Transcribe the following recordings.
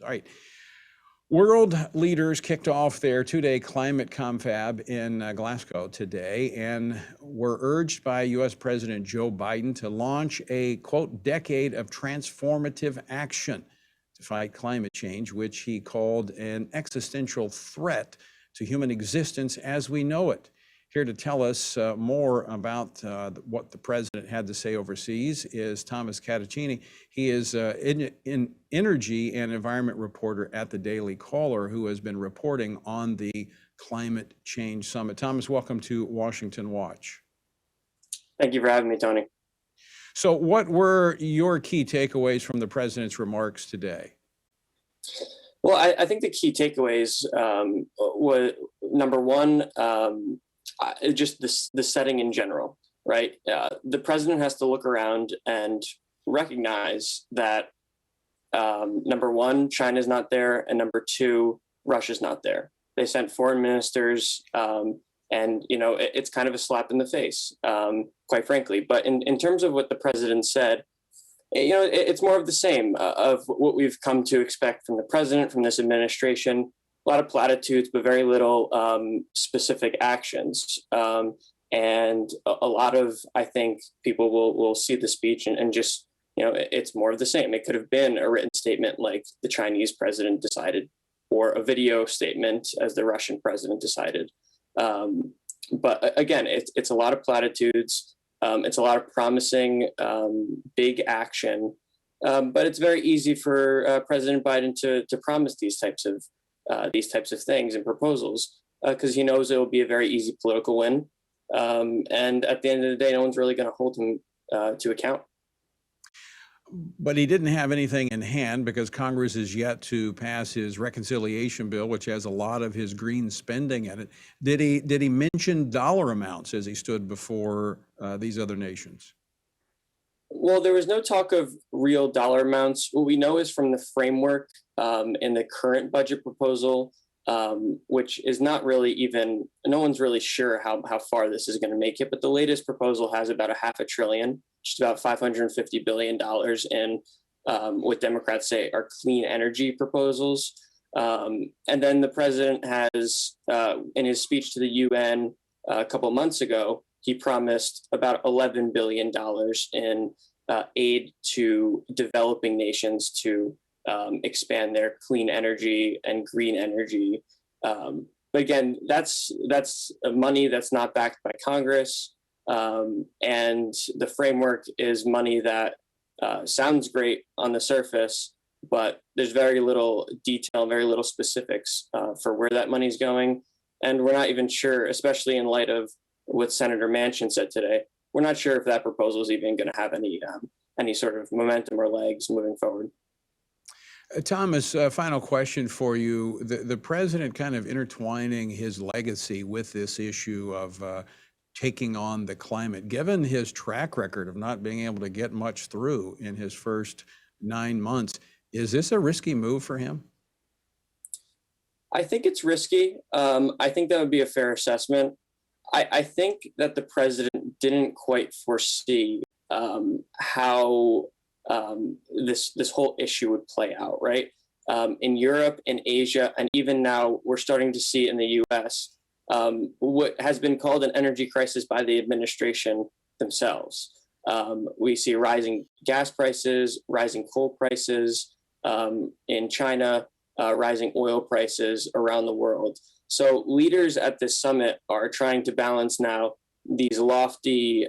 All right. World leaders kicked off their two-day climate confab in Glasgow today and were urged by U.S. President Joe Biden to launch a, quote, decade of transformative action to fight climate change, which he called an existential threat to human existence as we know it. Here to tell us more about what the president had to say overseas is Thomas Catenacci. He is an energy and environment reporter at the Daily Caller who has been reporting on the Climate Change Summit. Thomas, welcome to Washington Watch. Thank you for having me, Tony. So what were your key takeaways from the president's remarks today? Well, I think the key takeaways were, number one, just the setting in general, right? The president has to look around and recognize that, number one, China's not there, and number two, Russia's not there. They sent foreign ministers, and it's kind of a slap in the face, quite frankly. But in terms of what the president said, it's more of the same of what we've come to expect from the president, from this administration. A lot of platitudes, but very little specific actions. And a lot of, I think, people will see the speech and just, it's more of the same. It could have been a written statement like the Chinese president decided, or a video statement as the Russian president decided. But again, it's a lot of platitudes. It's a lot of promising big action. But it's very easy for President Biden to promise these types of things and proposals because he knows it will be a very easy political win. And at the end of the day, no one's really going to hold him to account. But he didn't have anything in hand because Congress is yet to pass his reconciliation bill, which has a lot of his green spending in it. Did he mention dollar amounts as he stood before these other nations? Well, there was no talk of real dollar amounts. What we know is from the framework in the current budget proposal, which is not really even, no one's really sure how far this is going to make it, but the latest proposal has about $500 billion, just about $550 billion in what Democrats say are clean energy proposals. And then the president has, in his speech to the UN a couple months ago, he promised about $11 billion in aid to developing nations to expand their clean energy and green energy. But again, that's money that's not backed by Congress. And the framework is money that sounds great on the surface, but there's very little detail, very little specifics for where that money's going. And we're not even sure, especially in light of what Senator Manchin said today, we're not sure if that proposal is even going to have any sort of momentum or legs moving forward. Thomas, final question for you. The president kind of intertwining his legacy with this issue of taking on the climate, given his track record of not being able to get much through in his first 9 months, is this a risky move for him? I think it's risky. I think that would be a fair assessment. I think that the president didn't quite foresee how this whole issue would play out, right? In Europe, in Asia, and even now we're starting to see in the US, what has been called an energy crisis by the administration themselves. We see rising gas prices, rising coal prices in China, rising oil prices around the world. So leaders at this summit are trying to balance now these lofty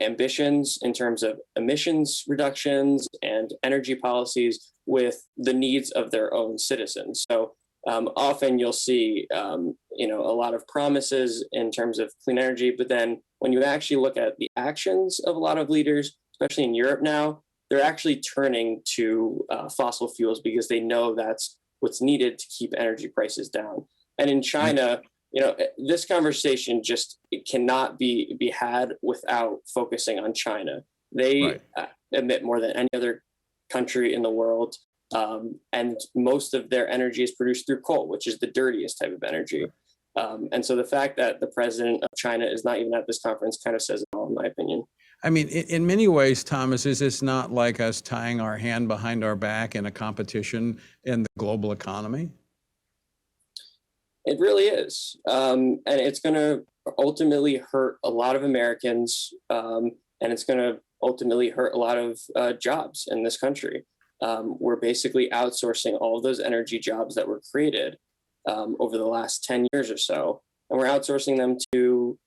ambitions in terms of emissions reductions and energy policies with the needs of their own citizens. So often you'll see, a lot of promises in terms of clean energy, but then when you actually look at the actions of a lot of leaders, especially in Europe now, they're actually turning to fossil fuels because they know that's what's needed to keep energy prices down. And in China, this conversation just cannot be had without focusing on China. They emit more than any other country in the world. And most of their energy is produced through coal, which is the dirtiest type of energy. And so the fact that the president of China is not even at this conference kind of says it all, in my opinion. I mean, in many ways, Thomas, is this not like us tying our hand behind our back in a competition in the global economy? It really is. And it's going to ultimately hurt a lot of Americans. And it's going to ultimately hurt a lot of jobs in this country. We're basically outsourcing all of those energy jobs that were created over the last 10 years or so. And we're outsourcing them to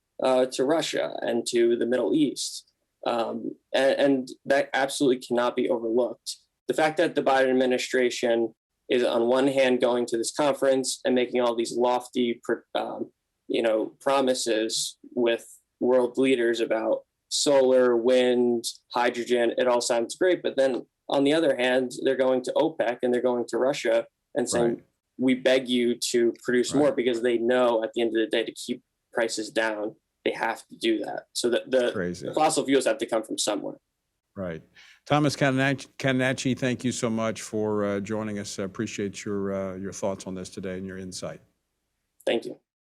Russia and to the Middle East. And that absolutely cannot be overlooked. The fact that the Biden administration is on one hand going to this conference and making all these lofty, promises with world leaders about solar, wind, hydrogen. It all sounds great, but then on the other hand, they're going to OPEC and they're going to Russia and saying, Right. "We beg you to produce more," Right. because they know at the end of the day to keep prices down, they have to do that. So the Crazy. fossil fuels have to come from somewhere. Right. Thomas Catenacci, thank you so much for joining us. I appreciate your thoughts on this today and your insight. Thank you.